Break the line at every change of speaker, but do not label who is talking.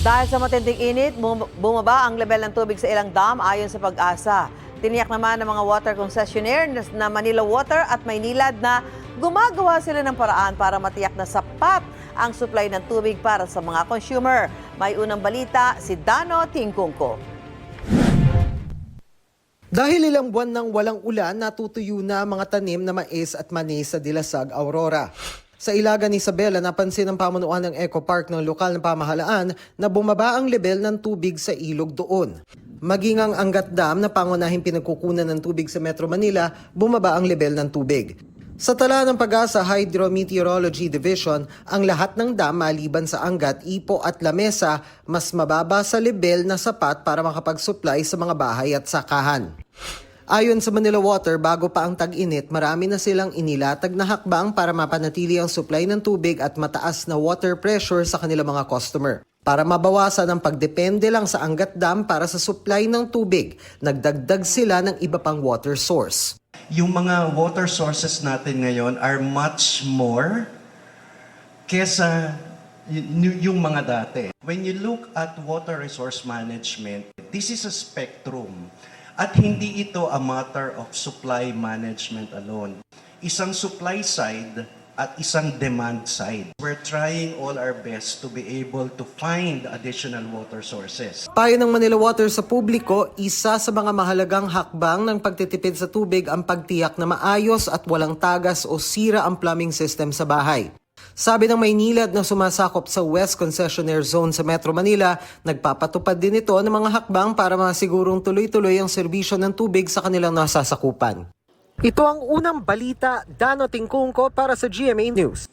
Dahil sa matinding init, bumaba ang level ng tubig sa ilang dam ayon sa Pag-asa. Tiniyak naman ng mga water concessionaire na Manila Water at Maynilad na gumagawa sila ng paraan para matiyak na sapat ang supply ng tubig para sa mga consumer. May unang balita si Dano Tingkungko.
Dahil ilang buwan nang walang ulan, natutuyo na ang mga tanim na mais at mani sa Dilasag, Aurora. Sa Ilagan, Isabela, napansin ang pamunuan ng Eco Park ng lokal na pamahalaan na bumaba ang level ng tubig sa ilog doon. Maging ang Angat Dam na pangunahing pinagkukunan ng tubig sa Metro Manila, bumaba ang level ng tubig. Sa tala ng Pag-asa Hydrometeorology Division, ang lahat ng dam maliban sa Angat, Ipo at Lamesa mas mababa sa level na sapat para makapag-supply sa mga bahay at sakahan. Ayon sa Manila Water, bago pa ang tag-init, marami na silang inilatag na hakbang para mapanatili ang supply ng tubig at mataas na water pressure sa kanilang mga customer. Para mabawasan ang pagdepende lang sa Angat Dam para sa supply ng tubig, nagdagdag sila ng iba pang water source.
Yung mga water sources natin ngayon are much more kesa yung mga dati. When you look at water resource management, this is a spectrum. At hindi ito a matter of supply management alone. Isang supply side at isang demand side. We're trying all our best to be able to find additional water sources.
Payo ng Manila Water sa publiko, isa sa mga mahalagang hakbang ng pagtitipid sa tubig ang pagtiyak na maayos at walang tagas o sira ang plumbing system sa bahay. Sabi ng Maynilad na sumasakop sa West Concessionaire Zone sa Metro Manila, nagpapatupad din ito ng mga hakbang para masigurong tuloy-tuloy ang serbisyo ng tubig sa kanilang nasasakupan. Ito ang unang balita, Dano Tingkungko para sa GMA News.